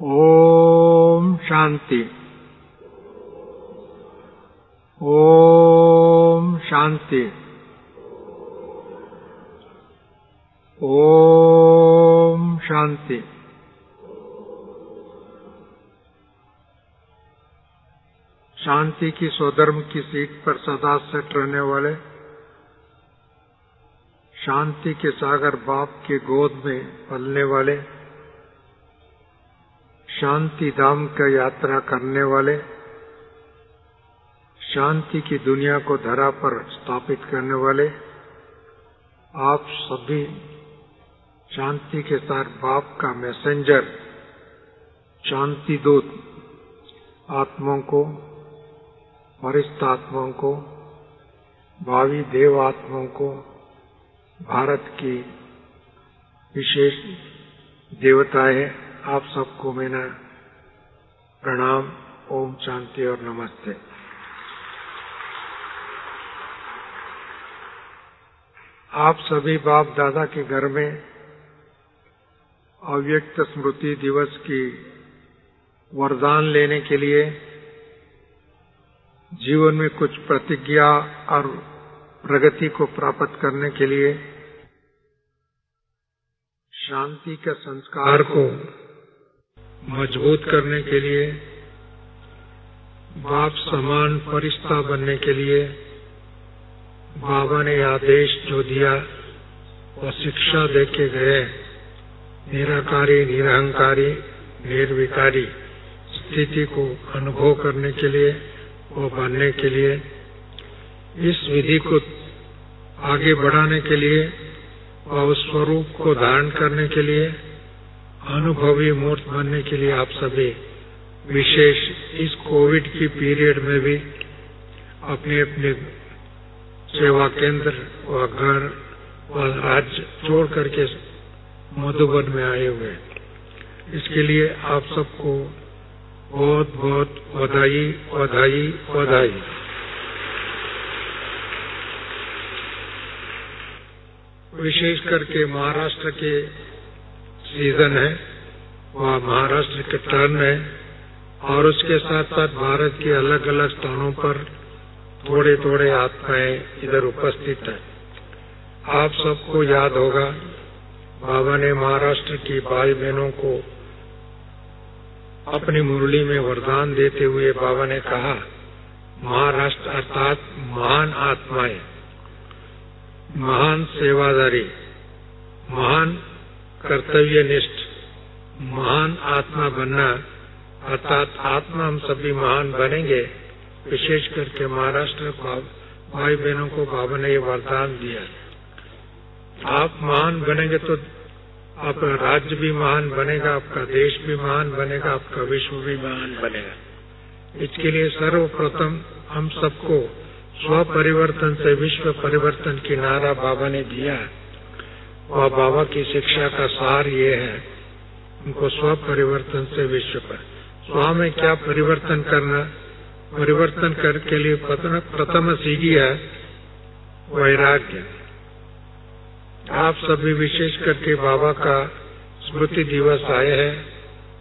ओम शांति। ओम शांति। ओम शांति। शांति की स्वधर्म की सीट पर सदा सेट रहने वाले, शांति के सागर बाप के गोद में पलने वाले, शांति धाम का यात्रा करने वाले, शांति की दुनिया को धरा पर स्थापित करने वाले, आप सभी शांति के साथ बाप का मैसेंजर, शांति दूत आत्माओं को, वरिष्ठ आत्माओं को, भावी देव आत्माओं को, भारत की विशेष देवताएं, आप सबको मेरा प्रणाम, ओम शांति और नमस्ते। आप सभी बाप दादा के घर में अव्यक्त स्मृति दिवस की वरदान लेने के लिए, जीवन में कुछ प्रतिज्ञा और प्रगति को प्राप्त करने के लिए, शांति के संस्कार को मजबूत करने के लिए, बाप समान फरिश्ता बनने के लिए बाबा ने आदेश जो दिया और शिक्षा देके गए, निराकारी, निरहंकारी, निर्विकारी स्थिति को अनुभव करने के लिए और बनने के लिए, इस विधि को आगे बढ़ाने के लिए और उस स्वरूप को धारण करने के लिए, अनुभवी मूर्त बनने के लिए आप सभी विशेष इस कोविड की पीरियड में भी अपने अपने सेवा केंद्र और घर और राज्य छोड़ करके मधुबन में आए हुए। इसके लिए आप सबको बहुत बहुत बधाई बधाई बधाई। विशेष करके महाराष्ट्र के सीजन है, वह महाराष्ट्र के टर्न है, और उसके साथ साथ भारत के अलग अलग स्थानों पर थोड़े थोड़े आत्माएं इधर उपस्थित है। आप सबको याद होगा, बाबा ने महाराष्ट्र की भाई बहनों को अपनी मुरली में वरदान देते हुए बाबा ने कहा, महाराष्ट्र अर्थात महान आत्माएं, महान सेवादारी, महान कर्तव्यनिष्ठ, महान आत्मा बनना, अर्थात आत्मा हम सभी महान बनेंगे। विशेष करके महाराष्ट्र भाई बहनों को बाबा ने ये वरदान दिया। आप महान बनेंगे तो आपका राज्य भी महान बनेगा, आपका देश भी महान बनेगा, आपका विश्व भी महान बनेगा। इसके लिए सर्वप्रथम हम सबको स्व परिवर्तन से विश्व परिवर्तन की नारा बाबा ने दिया, और बाबा की शिक्षा का सार ये है, उनको स्व परिवर्तन से विश्व पर। स्व में क्या परिवर्तन करना, परिवर्तन करने के लिए प्रथम सीढ़ी है वैराग्य। आप सभी विशेष करके बाबा का स्मृति दिवस आए हैं,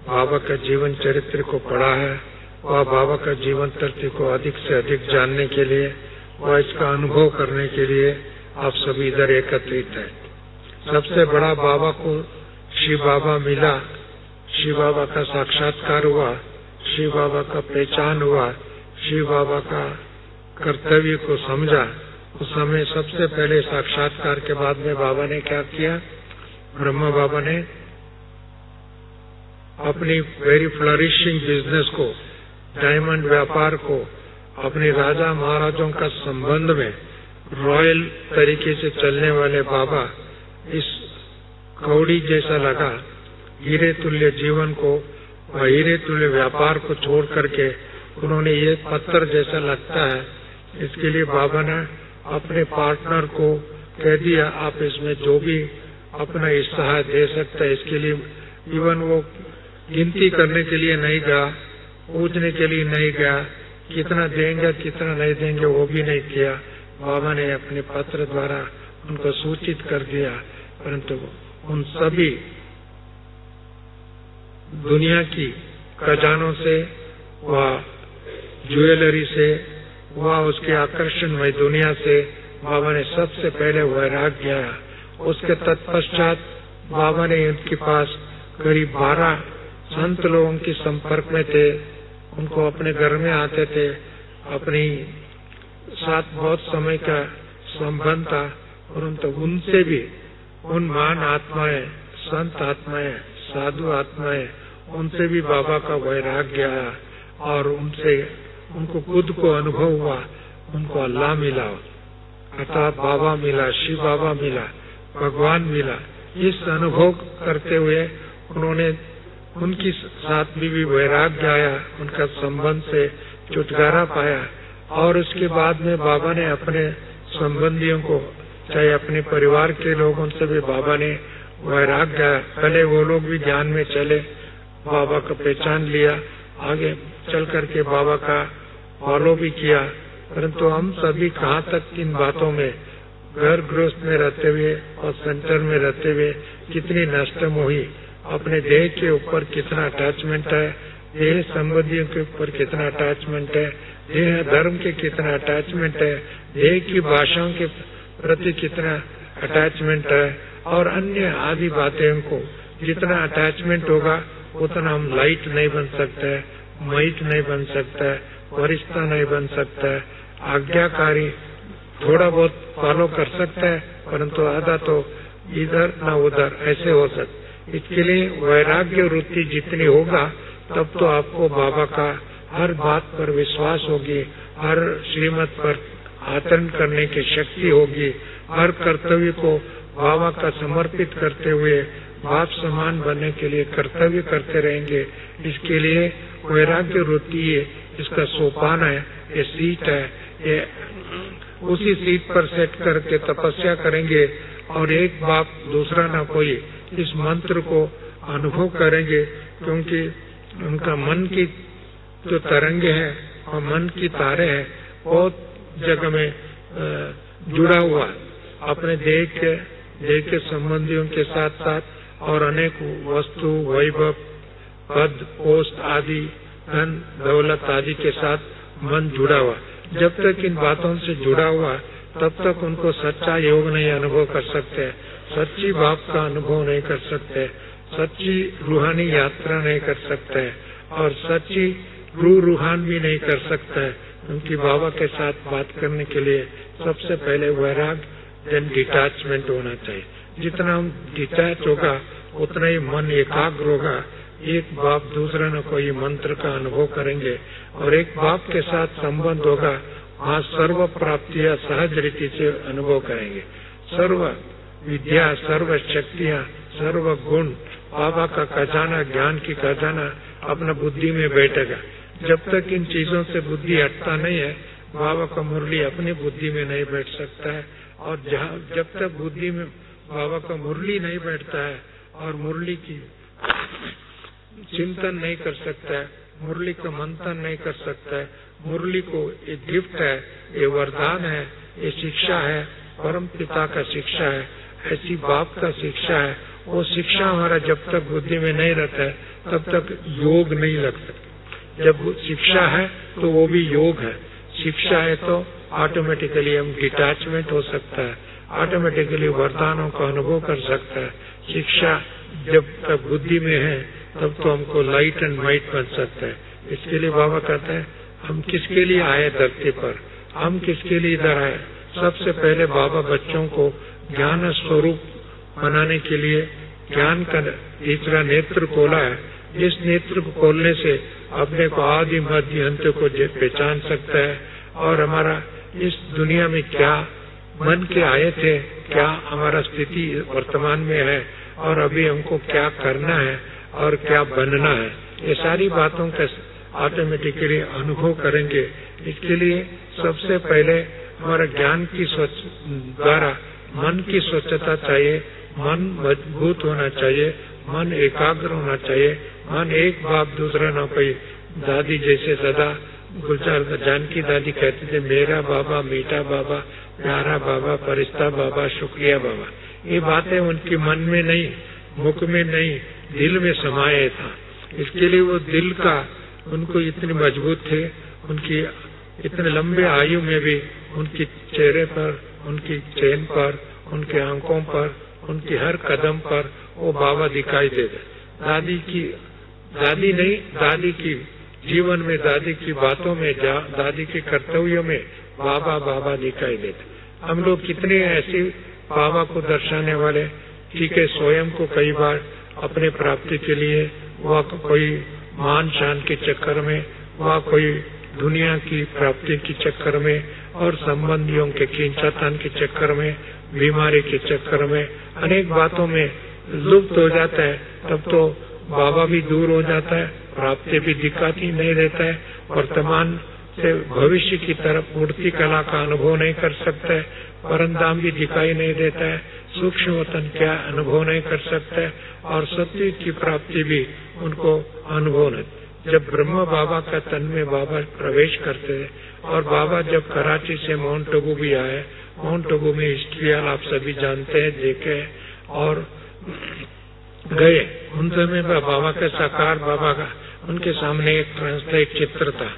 बाबा का जीवन चरित्र को पढ़ा है, और बाबा का जीवन चरित्र को अधिक से अधिक जानने के लिए और इसका अनुभव करने के लिए आप सभी इधर एकत्रित हैं। सबसे बड़ा बाबा को शिव बाबा मिला, शिव बाबा का साक्षात्कार हुआ, शिव बाबा का पहचान हुआ, शिव बाबा का कर्तव्य को समझा। उस समय सबसे पहले साक्षात्कार के बाद में बाबा ने क्या किया, ब्रह्मा बाबा ने अपनी वेरी फ्लरिशिंग बिजनेस को, डायमंड व्यापार को, अपने राजा महाराजों का संबंध में रॉयल तरीके से चलने वाले बाबा, इस कौड़ी जैसा लगा हीरे तुल्य जीवन को और हीरे तुल्य व्यापार को छोड़ करके उन्होंने ये पत्थर जैसा लगता है, इसके लिए बाबा ने अपने पार्टनर को कह दिया, आप इसमें जो भी अपना हिस्सा दे सकता है। इसके लिए इवन वो गिनती करने के लिए नहीं गया, पूछने के लिए नहीं गया, कितना देंगे कितना नहीं देंगे वो भी नहीं किया। बाबा ने अपने पत्र द्वारा उनको सूचित कर दिया, परंतु उन सभी दुनिया की खजानों से, वह ज्वेलरी से, वह उसके आकर्षणमय दुनिया से बाबा ने सबसे पहले वैराग्य आया। उसके तत्पश्चात बाबा ने उनके पास करीब 12 संत लोगों के संपर्क में थे, उनको अपने घर में आते थे, अपनी साथ बहुत समय का संबंध था, परंतु उनसे भी, उन महान आत्माएं, संत आत्माएं, साधु आत्माएं, उनसे भी बाबा का वैराग्य आया और उनसे उनको खुद को अनुभव हुआ, उनको अल्लाह मिला, अर्थात बाबा मिला, शिव बाबा मिला, भगवान मिला। इस अनुभव करते हुए उन्होंने उनकी साथ भी वैराग्य आया, उनका संबंध से छुटकारा पाया। और उसके बाद में बाबा ने अपने संबंधियों को, चाहे अपने परिवार के लोगों से भी बाबा ने वैराग्य आया। पहले वो लोग भी ज्ञान में चले, बाबा को पहचान लिया, आगे चल करके बाबा का फॉलो भी किया। परंतु हम सभी कहाँ तक इन बातों में, घर गृहस्थ में रहते हुए और सेंटर में रहते हुए कितनी नष्ट मोही, अपने देह के ऊपर कितना अटैचमेंट है, देह संबंधियों के ऊपर कितना अटैचमेंट है, देह धर्म के कितना अटैचमेंट है, देह की भाषाओं के प्रति कितना अटैचमेंट है, और अन्य आदि बातें को जितना अटैचमेंट होगा उतना हम लाइट नहीं बन सकते, माइट नहीं बन सकता, वरिष्ठता नहीं बन सकता, आज्ञाकारी थोड़ा बहुत फॉलो कर सकता है, परंतु आधा तो इधर न उधर ऐसे हो सकता। इसके लिए वैराग्य वृत्ति जितनी होगा तब तो आपको बाबा का हर बात पर विश्वास होगी, हर श्रीमत पर आचरण करने की शक्ति होगी, हर कर्तव्य को बाबा का समर्पित करते हुए बाप समान बनने के लिए कर्तव्य करते रहेंगे। इसके लिए वैराग्य वृत्ति इसका सोपान है, ये सीट है, ये उसी सीट पर सेट करके तपस्या करेंगे और एक बाप दूसरा न कोई इस मंत्र को अनुभव करेंगे, क्योंकि उनका मन की जो तरंगे है और मन की तारे है बहुत जगह में जुड़ा हुआ अपने देह के संबंधियों के साथ साथ और अनेक वस्तु, वैभव, पद, पोस्ट आदि, धन दौलत आदि के साथ मन जुड़ा हुआ। जब तक इन बातों से जुड़ा हुआ तब तक उनको सच्चा योग नहीं अनुभव कर सकते, सच्ची बाप का अनुभव नहीं कर सकते, सच्ची रूहानी यात्रा नहीं कर सकते और सच्ची रूहान भी नहीं कर सकता है। क्योंकि बाबा के साथ बात करने के लिए सबसे पहले वैराग देन डिटैचमेंट होना चाहिए। जितना हम डिटैच होगा उतना ही मन एकाग्र होगा, एक बाप दूसरा न कोई मंत्र का अनुभव करेंगे और एक बाप के साथ संबंध होगा, वहाँ सर्व प्राप्तियाँ सहज रीति से अनुभव करेंगे। सर्व विद्या, सर्व शक्तियाँ, सर्व गुण, बाबा का खजाना, ज्ञान की खजाना अपना बुद्धि में बैठेगा। जब तक इन चीजों से बुद्धि हटता नहीं है, बाबा का मुरली अपनी बुद्धि में नहीं बैठ सकता है। और जब तक बुद्धि में बाबा का मुरली नहीं बैठता है और मुरली की चिंतन नहीं कर सकता है, मुरली का मंथन नहीं कर सकता है, मुरली को एक गिफ्ट है, ये वरदान है, ये शिक्षा है, परम पिता का शिक्षा है, ऐसी बाप का शिक्षा है। वो शिक्षा हमारा जब तक बुद्धि में नहीं रहता है तब तक योग नहीं लग सकता। जब शिक्षा है तो वो भी योग है। शिक्षा है तो ऑटोमेटिकली हम डिटैचमेंट हो सकता है, ऑटोमेटिकली वरदानों का अनुभव कर सकता है। शिक्षा जब तक बुद्धि में है तब तो हमको लाइट एंड माइट बन सकता है। इसके लिए बाबा कहते हैं हम किसके लिए आए धरती पर, हम किसके लिए इधर आए। सबसे पहले बाबा बच्चों को ज्ञान स्वरूप बनाने के लिए ज्ञान का तीसरा नेत्र खोला है। इस नेत्र को खोलने से अपने को आदि मध्य अंत को पहचान सकता है और हमारा इस दुनिया में क्या मन के आए थे, क्या हमारा स्थिति वर्तमान में है और अभी हमको क्या करना है और क्या बनना है, ये सारी बातों का ऑटोमेटिकली अनुभव करेंगे। इसके लिए सबसे पहले हमारा ज्ञान की द्वारा मन की स्वच्छता चाहिए, मन मजबूत होना चाहिए, मन एकाग्र होना चाहिए, मन एक बाप दूसरा न कोई। दादी जैसे सदा गुलजार जानकी दादी कहते थे, मेरा बाबा, मीठा बाबा, प्यारा बाबा, फरिश्ता बाबा, शुक्रिया बाबा। ये बातें उनके मन में नहीं, मुख में नहीं, दिल में समाये था। इसके लिए वो दिल का उनको इतने मजबूत थे, उनकी इतने लंबे आयु में भी उनके चेहरे पर, उनकी चेहन पर, उनके आंखों पर, उनके हर कदम पर वो बाबा दिखाई देते। दादी की जीवन में, दादी की बातों में, दादी के कर्तव्यों में बाबा बाबा दिखाई देते। हम लोग कितने ऐसे बाबा को दर्शाने वाले, ठीक है, स्वयं को कई बार अपने प्राप्ति के लिए, वह कोई मान शान के चक्कर में, वह कोई दुनिया की प्राप्ति के चक्कर में और संबंधियों के खींचातान के चक्कर में, बीमारी के चक्कर में, अनेक बातों में लुप्त हो जाता है। तब तो बाबा भी दूर हो जाता है, प्राप्ति भी दिखाती नहीं देता है, वर्तमान से भविष्य की तरफ मूर्ति कला का अनुभव नहीं कर सकता है, परमधाम भी दिखाई नहीं देता है, सूक्ष्म वतन क्या अनुभव नहीं कर सकता है, और सत्य की प्राप्ति भी उनको अनुभव नहीं। जब ब्रह्म बाबा का तन में बाबा प्रवेश करते हैं, और बाबा जब कराची से माउंट आबू भी आए, माउंट आबू में हिस्ट्री आप सभी जानते हैं, देखे और गए, उन समय बाबा का साकार, बाबा का उनके सामने एक ट्रांसलेट चित्र था,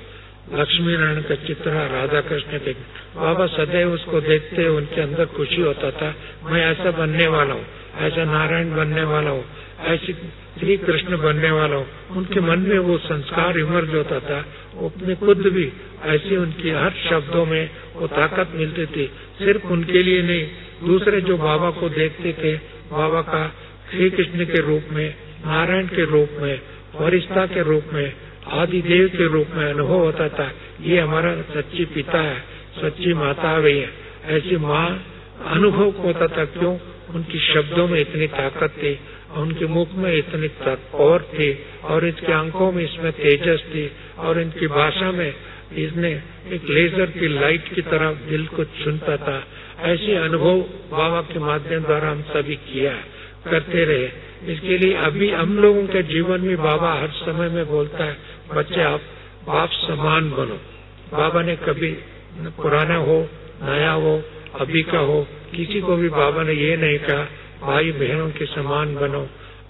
लक्ष्मी नारायण का चित्र, राधा कृष्ण के। बाबा सदैव उसको देखते, उनके अंदर खुशी होता था, मैं ऐसा बनने वाला हूँ, ऐसा नारायण बनने वाला हूँ, ऐसी श्री कृष्ण बनने वाला हूँ। उनके मन में वो संस्कार इमर्ज होता था, वो अपने खुद भी ऐसी उनकी हर शब्दों में वो ताकत मिलती थी। सिर्फ उनके लिए नहीं, दूसरे जो बाबा को देखते थे, बाबा का श्री कृष्ण के रूप में, नारायण के रूप में, फरिश्ता के रूप में, आदि देव के रूप में अनुभव होता था। ये हमारा सच्ची पिता है, सच्ची माता भी है, ऐसी माँ अनुभव होता था। क्यों? उनकी शब्दों में इतनी ताकत थी, उनके मुख में इतनी पावर थी, और इसकी आंखों में इसमें तेजस थी, और इनकी भाषा में इसने एक लेजर की लाइट की तरह दिल को छूता था। ऐसे अनुभव बाबा के माध्यम द्वारा हम सभी किया, करते रहे। इसके लिए अभी हम लोगों के जीवन में बाबा हर समय में बोलता है, बच्चे आप बाप समान बनो। बाबा ने कभी पुराना हो, नया हो, अभी का हो, किसी को भी बाबा ने ये नहीं कहा भाई बहनों के समान बनो,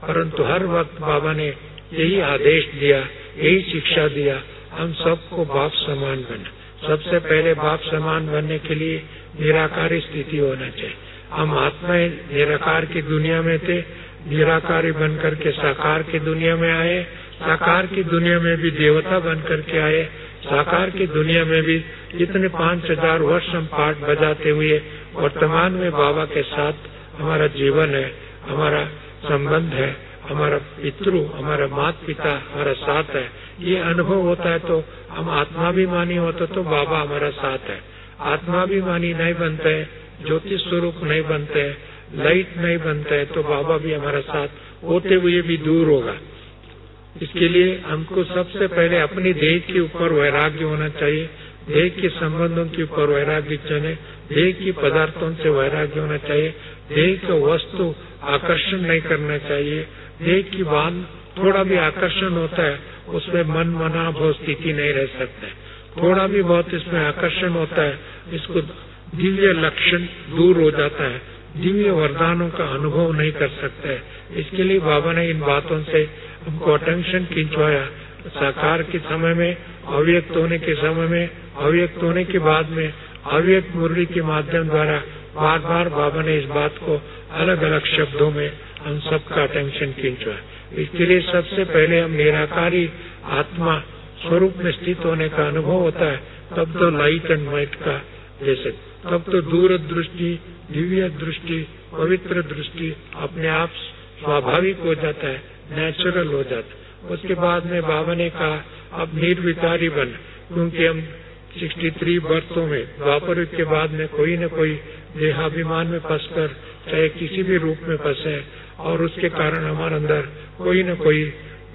परंतु हर वक्त बाबा ने यही आदेश दिया, यही शिक्षा दिया, हम सबको बाप समान बना। सबसे पहले बाप समान बनने के लिए निराकारी स्थिति होना चाहिए। हम आत्माएं निराकार की दुनिया में थे, निराकारी बनकर के साकार की दुनिया में आए, साकार की दुनिया में भी देवता बनकर के आए, साकार की दुनिया में भी जितने 5000 वर्ष हम पाठ बजाते हुए वर्तमान में बाबा के साथ हमारा जीवन है, हमारा संबंध है, हमारा पितृ, हमारा माता पिता हमारा साथ है। ये अनुभव होता है तो हम आत्माभिमानी होते तो बाबा हमारा साथ है। आत्माभिमानी नहीं बनते, ज्योति स्वरूप नहीं बनते, लाइट नहीं बनते है, तो बाबा भी हमारा साथ होते हुए भी दूर होगा। इसके लिए हमको सबसे पहले अपनी देह के ऊपर वैराग्य होना चाहिए, देह के संबंधों के ऊपर वैराग्य चाहिए, देह की पदार्थों से वैराग्य होना चाहिए, देह को वस्तु आकर्षण नहीं करना चाहिए। देह की बात थोड़ा भी आकर्षण होता है, उसमें मन मना भाव स्थिति नहीं रह सकता है। थोड़ा भी बहुत इसमें आकर्षण होता है, इसको दिव्य लक्षण दूर हो जाता है, दिव्य वरदानों का अनुभव नहीं कर सकता है। इसके लिए बाबा ने इन बातों से हमको अटेंशन खिंचवाया। साकार के समय में, अव्यक्त होने के समय में, अव्यक्त होने के बाद में, अव्यक्त मुरली के माध्यम द्वारा बार बार बाबा ने इस बात को अलग अलग शब्दों में हम सबका अटेंशन खिंचवाया। इसके लिए सबसे पहले हम निराकारी आत्मा स्वरूप में स्थित होने का अनुभव होता है, तब तो लाइट एंड माइट का जैसे, तब तो दूरदृष्टि, दिव्य दृष्टि, पवित्र दृष्टि अपने आप स्वाभाविक हो जाता है, नेचुरल हो जाता है। उसके बाद में बाबा ने कहा अब निर्विकारी बन, क्योंकि हम 63 बरसों में द्वापर युग के बाद में कोई न कोई देहाभिमान में फंसकर चाहे किसी भी रूप में फंसे, और उसके कारण हमारे अंदर कोई न कोई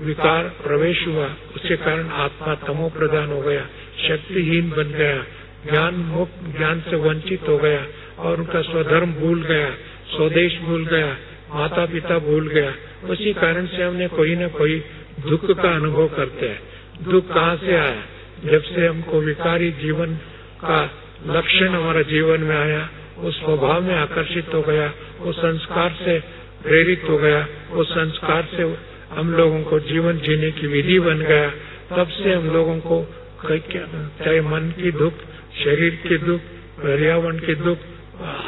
विकार प्रवेश हुआ, उसके कारण आत्मा तमो प्रधान हो गया, शक्तिहीन बन गया, ज्ञान से वंचित हो गया, और उनका स्वधर्म भूल गया, स्वदेश भूल गया, माता पिता भूल गया। उसी कारण से हमने कोई न कोई दुख का अनुभव करते हैं। दुख कहाँ से आया? जब से हमको विकारी जीवन का लक्षण हमारा जीवन में आया, उस स्वभाव में आकर्षित हो गया, वो संस्कार से प्रेरित हो गया, वो संस्कार से हम लोगों को जीवन जीने की विधि बन गया, तब से हम लोगों को चाहे मन की दुख, शरीर के दुख, पर्यावरण के दुख,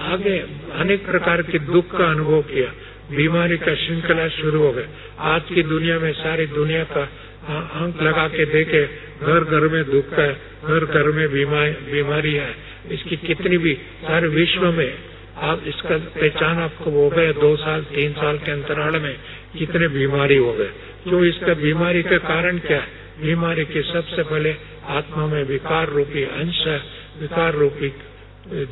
आगे अनेक प्रकार के दुख का अनुभव किया। बीमारी का श्रृंखला शुरू हो गया। आज की दुनिया में सारी दुनिया का अंक लगा के देखे, घर घर में दुख है, घर घर में बीमारी है। इसकी कितनी भी सारे विश्व में आप इसका पहचान आपको हो गए 2 साल 3 साल के अंतराल में कितने बीमारी हो गए। तो इसका बीमारी का कारण क्या है? बीमारी के सबसे पहले आत्मा में विकार रूपी अंश है, विकार रूपी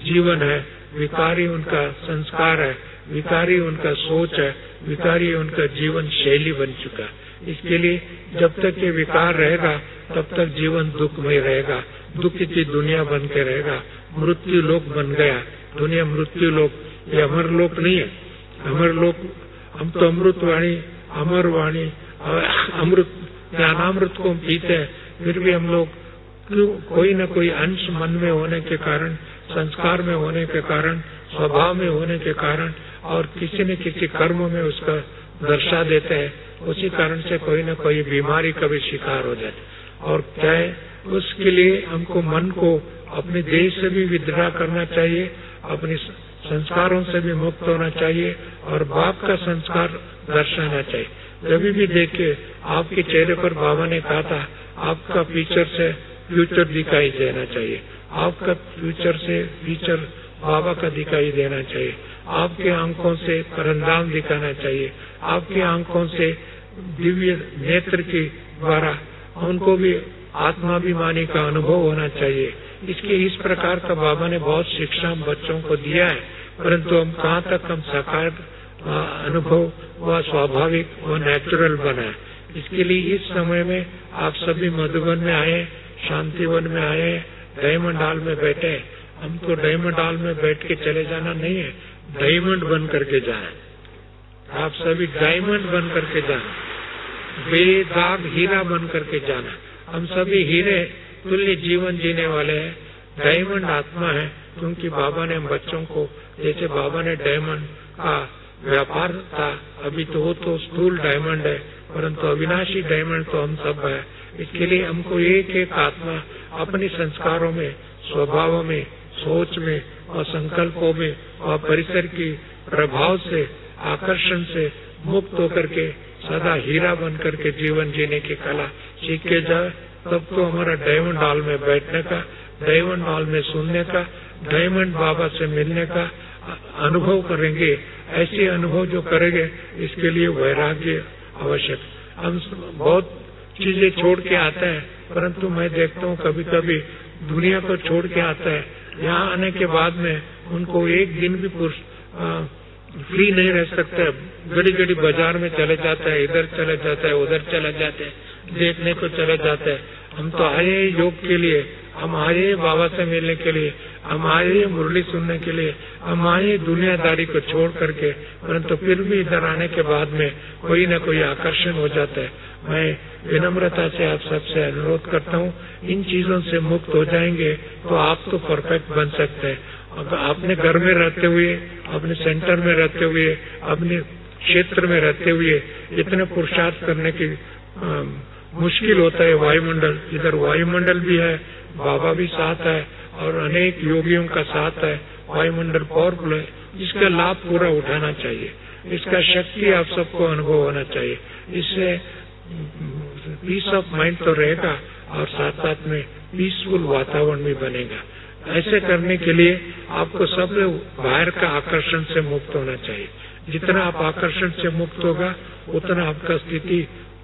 जीवन है, विकारी उनका संस्कार है, विकारी उनका सोच है, विकारी उनका जीवन शैली बन चुका है। इसके लिए जब तक ये विकार रहेगा तब तक जीवन दुखमय रहेगा, दुख की दुनिया बन के रहेगा। मृत्यु लोक बन गया दुनिया, मृत्यु लोक, ये अमर लोक नहीं है। अमर लोक, हम तो अमृतवाणी, अमर वाणी, अमृत ज्ञानामृत को पीते हैं, फिर भी हम लोग कोई न कोई अंश मन में होने के कारण, संस्कार में होने के कारण, स्वभाव में होने के कारण और किसी न किसी कर्म में उसका दर्शा देते हैं। उसी कारण से कोई न कोई बीमारी का भी शिकार हो जाते। और क्या है, उसके लिए हमको मन को अपने देह से भी विद्रोह करना चाहिए, अपने संस्कारों से भी मुक्त होना चाहिए और बाप का संस्कार दर्शाना चाहिए। जब भी देखे आपके चेहरे पर बाबा ने कहा था आपका फ्यूचर से फ्यूचर दिखाई देना चाहिए, आपका फ्यूचर से फ्यूचर बाबा का दिखाई देना चाहिए, आपके आंखों से परंदाम दिखाना चाहिए, आपके आंखों से दिव्य नेत्र के द्वारा उनको भी आत्माभिमानी का अनुभव होना चाहिए। इसके इस प्रकार का बाबा ने बहुत शिक्षा बच्चों को दिया है, परंतु हम कहाँ तक हम साकार अनुभव व स्वाभाविक व नेचुरल बना। इसके लिए इस समय में आप सभी मधुबन में आए, शांतिवन में आए, डायमंड हॉल में बैठे। हमको डायमंड हॉल में बैठ के चले जाना नहीं है, डायमंड बन करके जाना। आप सभी डायमंड बन करके जाना, बेदाग हीरा बन करके जाना। हम सभी हीरे तुल्य जीवन जीने वाले हैं, डायमंड आत्मा है। क्योंकि बाबा ने हम बच्चों को, जैसे बाबा ने डायमंड का व्यापार था, अभी तो वो तो स्थूल डायमंड है, परंतु अविनाशी डायमंड तो हम सब है। इसके लिए हमको एक एक आत्मा अपने संस्कारों में, स्वभावों में, सोच में और संकल्पों में और परिसर की प्रभाव से, आकर्षण से मुक्त होकर के सदा हीरा बन करके जीवन जीने की कला सीख के जाए। तब तो हमारा डायमंड हॉल में बैठने का, डायमंड हॉल में सुनने का, डायमंड बाबा से मिलने का अनुभव करेंगे। ऐसे अनुभव जो करेंगे इसके लिए वैराग्य आवश्यक। हम बहुत चीजें छोड़ के आते हैं, परंतु मैं देखता हूँ कभी कभी दुनिया को छोड़ के आता है, यहाँ आने के बाद में उनको एक दिन भी फ्री नहीं रह सकते। घड़ी घड़ी बाजार में चले जाते हैं, इधर चले जाते हैं, उधर चले जाते हैं, देखने को चले जाते हैं। हम तो आए योग के लिए, हम आए बाबा से मिलने के लिए, हम आए मुरली सुनने के लिए, हम आए दुनियादारी को छोड़ करके, परंतु फिर भी इधर आने के बाद में कोई न कोई आकर्षण हो जाता है। मैं विनम्रता से आप सबसे अनुरोध करता हूँ, इन चीजों से मुक्त हो जाएंगे तो आप तो परफेक्ट बन सकते हैं। अपने घर में रहते हुए, अपने सेंटर में रहते हुए, अपने क्षेत्र में रहते हुए इतने पुरुषार्थ करने की मुश्किल होता है। वायुमंडल, इधर वायुमंडल भी है, बाबा भी साथ है और अनेक योगियों का साथ है। वायुमंडल पावरफुल है, इसका लाभ पूरा उठाना चाहिए, इसका शक्ति आप सबको अनुभव होना चाहिए। इससे पीस ऑफ माइंड तो रहेगा और साथ साथ में पीसफुल वातावरण भी बनेगा। ऐसे करने के लिए आपको सब बाहर का आकर्षण से मुक्त होना चाहिए। जितना आप आकर्षण से मुक्त होगा उतना आपका स्थिति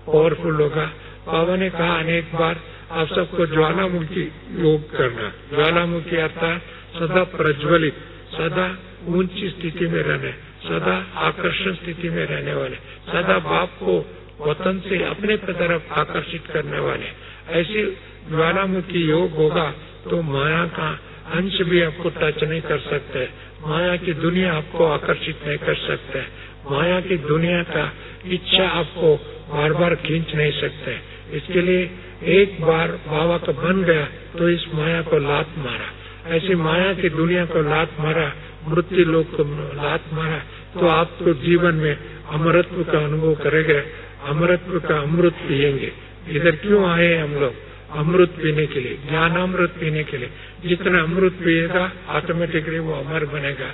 पावरफुल होगा। बाबा ने कहा अनेक बार आप सबको ज्वालामुखी योग करना। ज्वालामुखी अर्थात सदा प्रज्वलित, सदा ऊंची स्थिति में रहने, सदा आकर्षण स्थिति में रहने वाले, सदा बाप को वतन से अपने तरफ आकर्षित करने वाले। ऐसे ज्वालामुखी योग होगा तो माया का अंश भी आपको टच नहीं कर सकते, माया की दुनिया आपको आकर्षित नहीं कर सकते, माया की दुनिया का इच्छा आपको बार बार खींच नहीं सकते। इसके लिए एक बार बाबा का बन गया तो इस माया को लात मारा, ऐसी माया की दुनिया को लात मारा, मृत्यु लोक को लात मारा, तो आप तो जीवन में अमरत्व का अनुभव करेंगे, अमृत का अमृत पियेंगे। इधर क्यों आए हैं हम लोग? अमृत पीने के लिए, ज्ञानामृत पीने के लिए। जितना अमृत पिएगा ऑटोमेटिकली वो अमर बनेगा।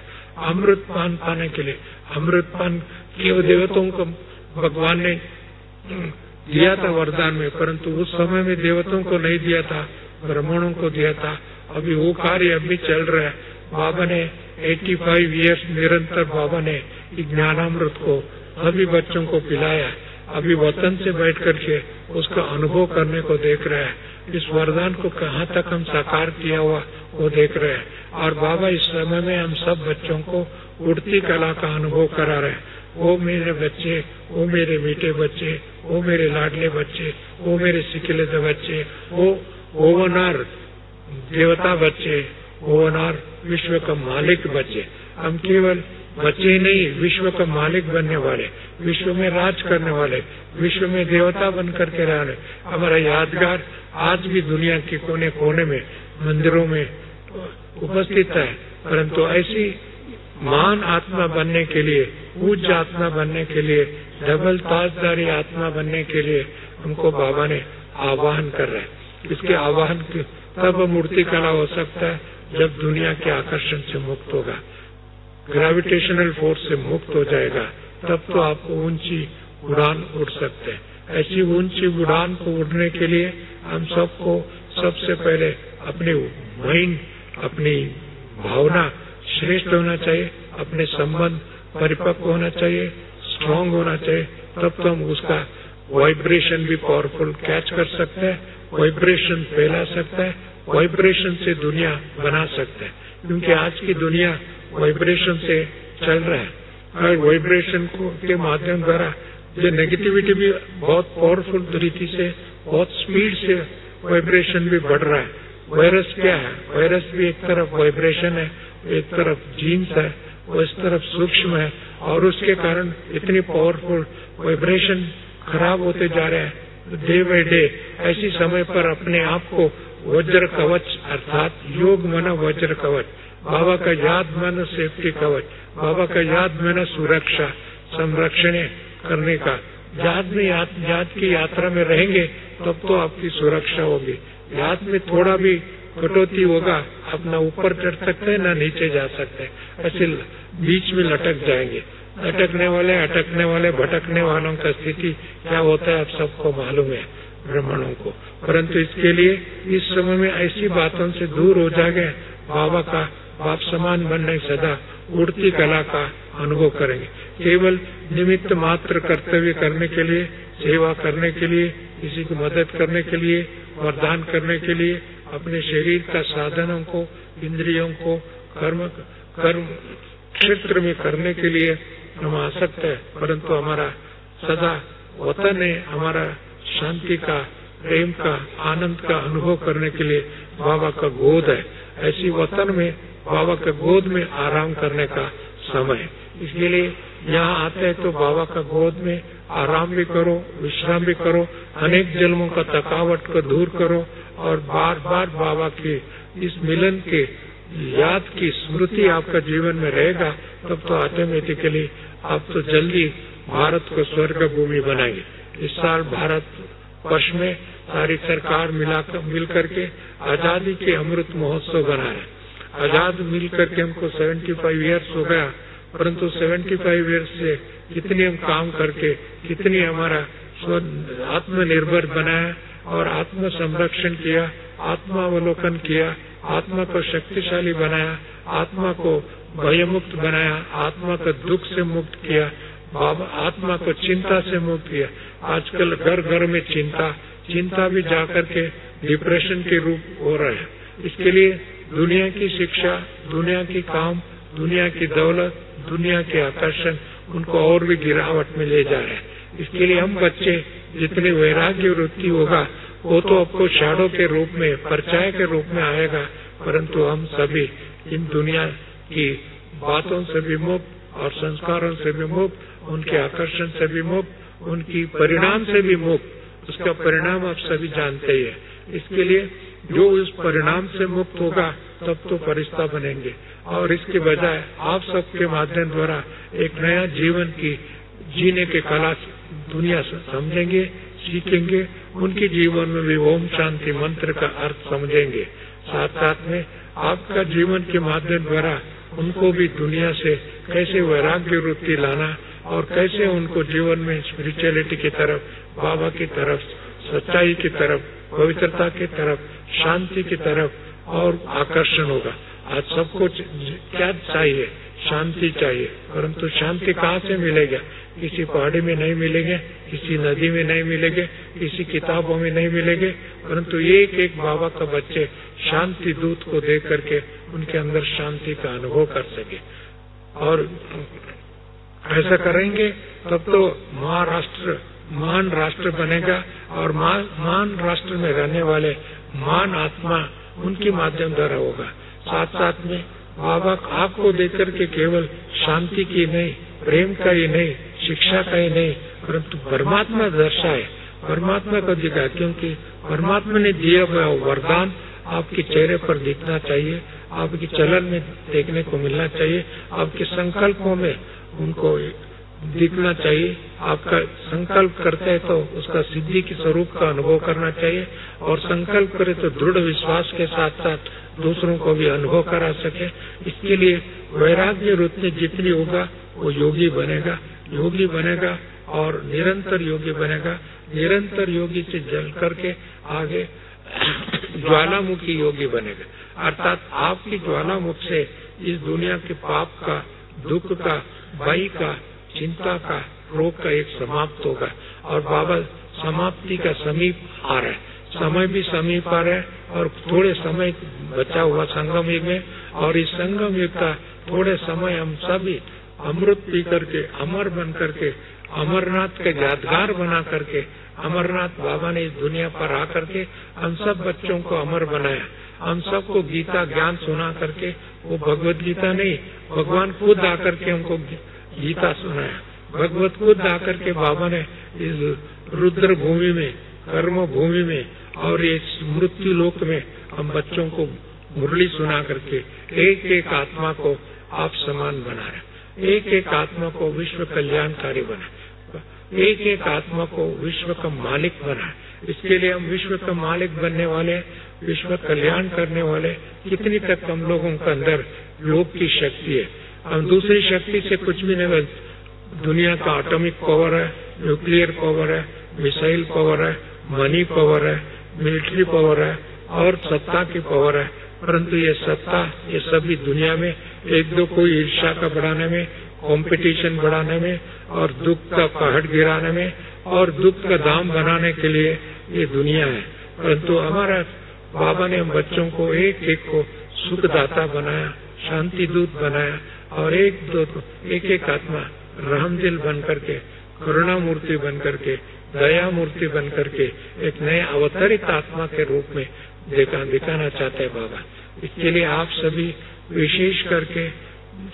अमृत पान पाने के लिए, अमृत पान केवल देवताओं को भगवान ने दिया था वरदान में, परंतु उस समय में देवताओं को नहीं दिया था, ब्राह्मणों को दिया था। अभी वो कार्य अभी चल रहा है। बाबा ने 85 ईयर्स निरंतर बाबा ने ज्ञानामृत को सभी बच्चों को पिलाया। अभी वतन से बैठ करके उसका अनुभव करने को देख रहे हैं। इस वरदान को कहाँ तक हम साकार किया हुआ वो देख रहे हैं। और बाबा इस समय में हम सब बच्चों को उड़ती कला का अनुभव करा रहे हैं। वो मेरे बच्चे, वो मेरे मीठे बच्चे, वो मेरे लाडले बच्चे, वो मेरे सिकिलते बच्चे, वो ओवनार देवता बच्चे, ओवनार विश्व का मालिक बच्चे। हम केवल बच्चे नहीं, विश्व का मालिक बनने वाले, विश्व में राज करने वाले, विश्व में देवता बन करके रहने। हमारा यादगार आज भी दुनिया के कोने कोने में मंदिरों में उपस्थित है। परंतु ऐसी महान आत्मा बनने के लिए, पूज्य आत्मा बनने के लिए, डबल ताजदारी आत्मा बनने के लिए हमको बाबा ने आह्वान कर रहे हैं। इसके आह्वान तब मूर्ति कला हो सकता है जब दुनिया के आकर्षण से मुक्त होगा, ग्रेविटेशनल फोर्स से मुक्त हो जाएगा, तब तो आपको ऊंची उड़ान उड़ सकते हैं। ऐसी ऊंची उड़ान को उड़ने के लिए हम सबको सबसे पहले अपनी माइंड, अपनी भावना श्रेष्ठ होना चाहिए, अपने संबंध परिपक्व होना चाहिए, स्ट्रांग होना चाहिए। तब तो हम उसका वाइब्रेशन भी पावरफुल कैच कर सकते हैं, वाइब्रेशन फैला सकते हैं, वाइब्रेशन से दुनिया बना सकते हैं। क्योंकि आज की दुनिया वाइब्रेशन से चल रहा है और वाइब्रेशन के माध्यम द्वारा जो नेगेटिविटी भी बहुत पावरफुल तरीके से, बहुत स्पीड से वाइब्रेशन भी बढ़ रहा है। वायरस क्या है? वायरस भी एक तरफ वाइब्रेशन है, एक तरफ जीन्स है, वो इस तरफ सूक्ष्म है और उसके कारण इतनी पावरफुल वाइब्रेशन खराब होते जा रहे हैं डे बाय डे। ऐसी समय पर अपने आप को वज्र कवच अर्थात योग मन वज्र कवच, बाबा का याद मन सेफ्टी कवच, बाबा का याद मन सुरक्षा संरक्षण करने का, याद की यात्रा में रहेंगे तब तो आपकी सुरक्षा होगी। याद में थोड़ा भी कटौती होगा, आप न ऊपर चढ़ सकते हैं न नीचे जा सकते हैं, ऐसे बीच में लटक जाएंगे। अटकने वाले भटकने वालों का स्थिति क्या होता है आप सबको मालूम है, ब्राह्मणों को। परंतु इसके लिए इस समय में ऐसी बातों से दूर हो जाएंगे, बाबा का बाप समान बनने सदा उड़ती कला का अनुभव करेंगे। केवल निमित्त मात्र कर्तव्य करने के लिए, सेवा करने के लिए, किसी की मदद करने के लिए, वरदान करने के लिए, अपने शरीर का साधनों को, इंद्रियों को कर्म क्षेत्र में करने के लिए हम आसक्त है। परंतु हमारा सदा वतन है, हमारा शांति का, प्रेम का, आनंद का अनुभव करने के लिए बाबा का गोद है। ऐसी वतन में बाबा के गोद में आराम करने का समय। इसके लिए यहाँ आते हैं तो बाबा का गोद में आराम भी करो, विश्राम भी करो, अनेक जन्मों का थकावट को दूर करो और बार बार बाबा के इस मिलन के याद की स्मृति आपका जीवन में रहेगा। तब तो ऑटोमेटिकली आप तो जल्दी भारत को स्वर्ग भूमि बनाएंगे। इस साल भारत वर्ष में सारी सरकार मिल करके आजादी के अमृत महोत्सव बना है। आजाद मिल करके हमको 75 ईयर्स हो गया, परंतु 75 ईयर्स से कितने हम काम करके, कितनी हमारा आत्मनिर्भर बनाया और आत्म संरक्षण किया, आत्मावलोकन किया, आत्मा को शक्तिशाली बनाया, आत्मा को भयमुक्त बनाया, आत्मा को दुख से मुक्त किया, बाबा आत्मा को चिंता से मुक्त किया। आजकल घर घर में चिंता भी जाकर के डिप्रेशन के रूप हो रहा है। इसके लिए दुनिया की शिक्षा, दुनिया की काम, दुनिया की दौलत, दुनिया के आकर्षण उनको और भी गिरावट में ले जा रहे हैं। इसके लिए हम बच्चे जितनी वैराग्य वृत्ति होगा वो तो आपको शैडो के रूप में, परछाई के रूप में आएगा, परंतु हम सभी इन दुनिया की बातों से भी मुक्त और संस्कारों से भी मुक्त, उनके आकर्षण से भी मुक्त, उनकी परिणाम से भी मुक्त। उसका परिणाम आप सभी जानते ही है। इसके लिए जो उस परिणाम से मुक्त होगा तब तो फरिश्ता बनेंगे और इसके बजाय आप सबके माध्यम द्वारा एक नया जीवन की जीने के कला दुनिया से समझेंगे, सीखेंगे, उनके जीवन में भी ओम शांति मंत्र का अर्थ समझेंगे। साथ साथ में आपका जीवन के माध्यम द्वारा उनको भी दुनिया से कैसे वैराग्य वृत्ति लाना और कैसे उनको जीवन में स्पिरिचुअलिटी की तरफ, बाबा की तरफ, सच्चाई की तरफ, पवित्रता की तरफ, शांति की तरफ और आकर्षण होगा। आज सबको क्या चाहिए? शांति चाहिए, परंतु शांति कहाँ से मिलेगा? किसी पहाड़ी में नहीं मिलेंगे, किसी नदी में नहीं मिलेंगे, किसी किताबों में नहीं मिलेंगे, परंतु एक एक बाबा का बच्चे शांति दूत को देख करके उनके अंदर शांति का अनुभव कर सके। और ऐसा करेंगे तब तो महान राष्ट्र बनेगा और महान राष्ट्र में रहने वाले महान आत्मा उनके माध्यम द्वारा होगा। साथ साथ में बाबा आपको देकर के केवल शांति की नहीं, प्रेम का ही नहीं, शिक्षा का ही नहीं, परंतु परमात्मा दर्शाए, परमात्मा को दिखा, क्योंकि परमात्मा ने दिया हुआ वरदान आपके चेहरे पर दिखना चाहिए, आपके चलन में देखने को मिलना चाहिए, आपके संकल्पों में उनको दिखना चाहिए। आपका संकल्प करते हैं तो उसका सिद्धि के स्वरूप का अनुभव करना चाहिए, और संकल्प करे तो दृढ़ विश्वास के साथ साथ दूसरों को भी अनुभव करा सके। इसके लिए वैराग्य वृत्ति जितनी होगा वो योगी बनेगा और निरंतर योगी बनेगा। निरंतर योगी से जल करके आगे ज्वालामुखी योगी बनेगा, अर्थात आपकी ज्वालामुख से इस दुनिया के पाप का, दुख का, भय का, चिंता का, रोग का एक समाप्त होगा। और बाबा समाप्ति का समीप आ रहा है, समय भी समीप आ रहा है, और थोड़े समय बचा हुआ संगम युग में, और इस संगम युग का थोड़े समय हम सभी अमृत पी करके, अमर बन करके, अमरनाथ के यादगार बना करके, अमरनाथ बाबा ने इस दुनिया पर आकर के हम सब बच्चों को अमर बनाया, हम सबको गीता ज्ञान सुना करके, वो भगवत गीता नहीं, भगवान खुद आकर के हमको गीता सुनाया। भगवत खुद आकर के बाबा ने इस रुद्र भूमि में, कर्म भूमि में और इस मृत्यु लोक में हम बच्चों को मुरली सुना करके एक एक आत्मा को आप समान बना रहे, एक एक आत्मा को विश्व कल्याणकारी बना, एक एक आत्मा को विश्व का मालिक बना। इसके लिए हम विश्व का मालिक बनने वाले, विश्व कल्याण करने वाले, कितनी तक हम लोगों के अंदर योग की शक्ति है। हम दूसरी शक्ति से कुछ भी नहीं, दुनिया का एटॉमिक पावर है, न्यूक्लियर पावर है, मिसाइल पावर है, मनी पावर है, मिलिट्री पावर है और सत्ता की पावर है, परंतु ये सत्ता, ये सभी दुनिया में एक दो कोई ईर्ष्या का बढ़ाने में, कंपटीशन बढ़ाने में और दुख का पहाड़ गिराने में और दुख का दाम बनाने के लिए ये दुनिया है। परंतु हमारा बाबा ने हम बच्चों को एक एक को सुखदाता बनाया, शांति दूत बनाया, और एक एक आत्मा रहमदिल बन करके, करुणा मूर्ति बन करके, दया मूर्ति बन करके एक नए अवतरित आत्मा के रूप में दिखाना चाहते हैं बाबा। इसके लिए आप सभी विशेष करके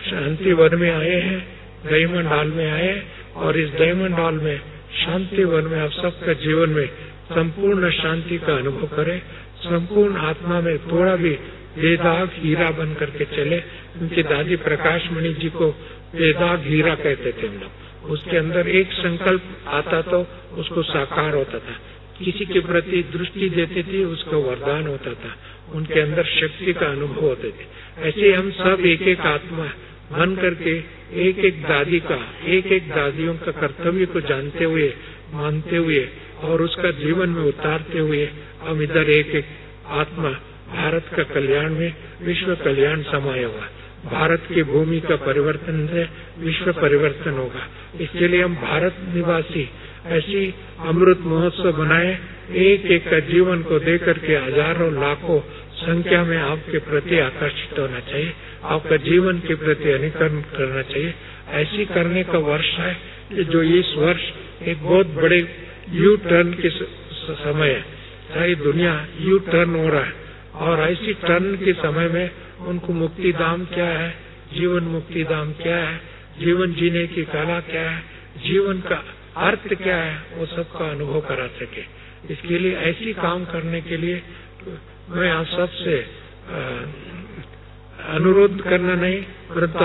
शांति वन में आए हैं, डायमंड हॉल में आए, और इस डायमंड हॉल में, शांति वन में आप सबका जीवन में संपूर्ण शांति का अनुभव करें, संपूर्ण आत्मा में थोड़ा भी बेदाग हीरा बन करके चले। उनके दादी प्रकाश मणि जी को बेदाग हीरा कहते थे हम लोग। उसके अंदर एक संकल्प आता तो उसको साकार होता था, किसी के प्रति दृष्टि देते थे उसको वरदान होता था, उनके अंदर शक्ति का अनुभव होते थे। ऐसे हम सब एक एक आत्मा बन करके एक एक दादी का, एक एक दादियों का कर्तव्य को जानते हुए, मानते हुए और उसका जीवन में उतारते हुए हम इधर एक एक आत्मा भारत का कल्याण में विश्व कल्याण समाया हुआ। भारत की भूमि का परिवर्तन से विश्व परिवर्तन होगा। इसके लिए हम भारत निवासी ऐसी अमृत महोत्सव बनाए, एक एक का जीवन को देकर के हजारों लाखों संख्या में आपके प्रति आकर्षित होना चाहिए, आपका जीवन के प्रति अनुकरण करना चाहिए। ऐसी करने का वर्ष है कि जो इस वर्ष एक बहुत बड़े यू टर्न के समय है, सारी दुनिया यू टर्न हो रहा है, और ऐसी टर्न के समय में उनको मुक्ति धाम क्या है, जीवन मुक्ति धाम क्या है, जीवन जीने की कला क्या है, जीवन का अर्थ क्या है, वो सबका अनुभव करा सके। इसके लिए ऐसी काम करने के लिए मैं आप सबसे अनुरोध करना नहीं, परंतु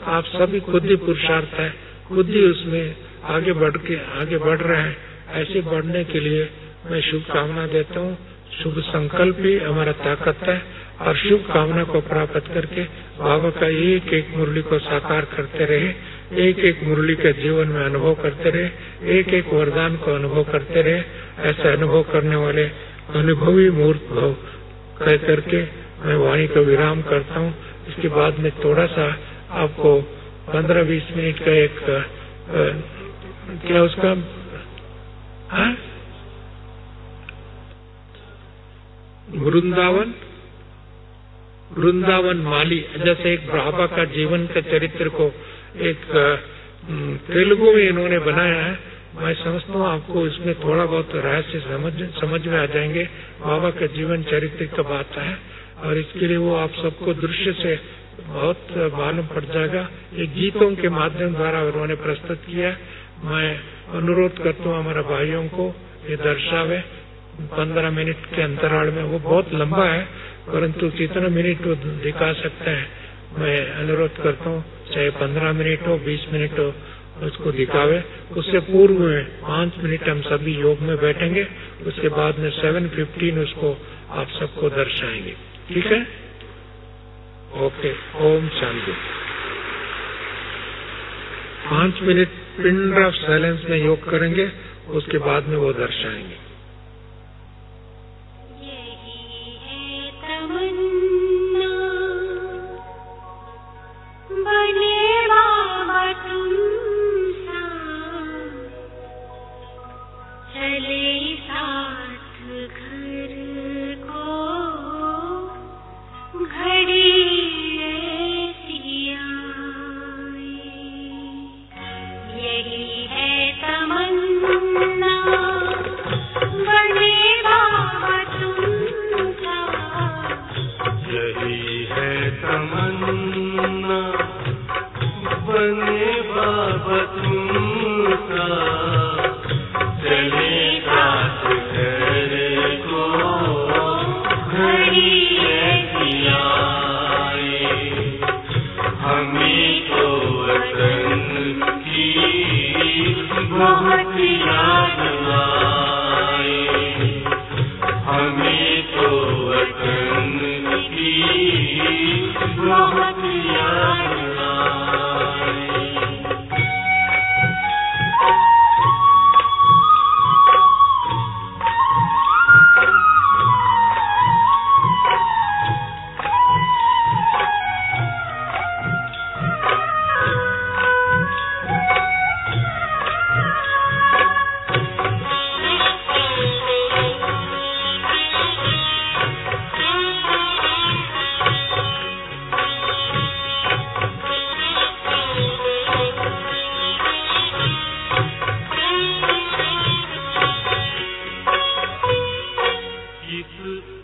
आप सभी खुद ही पुरुषार्थ है, खुद ही उसमें आगे बढ़ रहे हैं। ऐसे बढ़ने के लिए मैं शुभकामना देता हूँ। शुभ संकल्प ही हमारा ताकत है और शुभ कामना को प्राप्त करके बाबा का एक एक मुरली को साकार करते रहे, एक एक मुरली के जीवन में अनुभव करते रहे, एक एक वरदान को अनुभव करते रहे। ऐसे अनुभव करने वाले अनुभवी मूर्त भव कह करके मैं वाणी को विराम करता हूँ। इसके बाद में थोड़ा सा आपको 15-20 मिनट का एक क्या उसका वृंदावन माली, जैसे एक बाबा का जीवन का चरित्र को एक तेलुगु में इन्होंने बनाया है। मैं समझता हूँ आपको इसमें थोड़ा बहुत रहस्य समझ में आ जाएंगे। बाबा का जीवन चरित्र का बात है और इसके लिए वो आप सबको दृश्य से बहुत मालूम पड़ जाएगा। ये गीतों के माध्यम द्वारा उन्होंने प्रस्तुत किया। मैं अनुरोध करता हूँ हमारे भाइयों को ये दर्शावे 15 मिनट के अंतराल में। वो बहुत लंबा है परंतु कितना मिनट वो दिखा सकते हैं। मैं अनुरोध करता हूँ चाहे 15 मिनट हो 20 मिनट हो उसको दिखावे। उससे पूर्व में 5 मिनट हम सभी योग में बैठेंगे। उसके बाद में 7:15 उसको आप सबको दर्शाएंगे। ठीक है? ओके। ओम शांति। 5 मिनट पिन ऑफ साइलेंस में योग करेंगे, उसके बाद में वो दर्शाएंगे।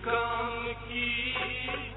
काम की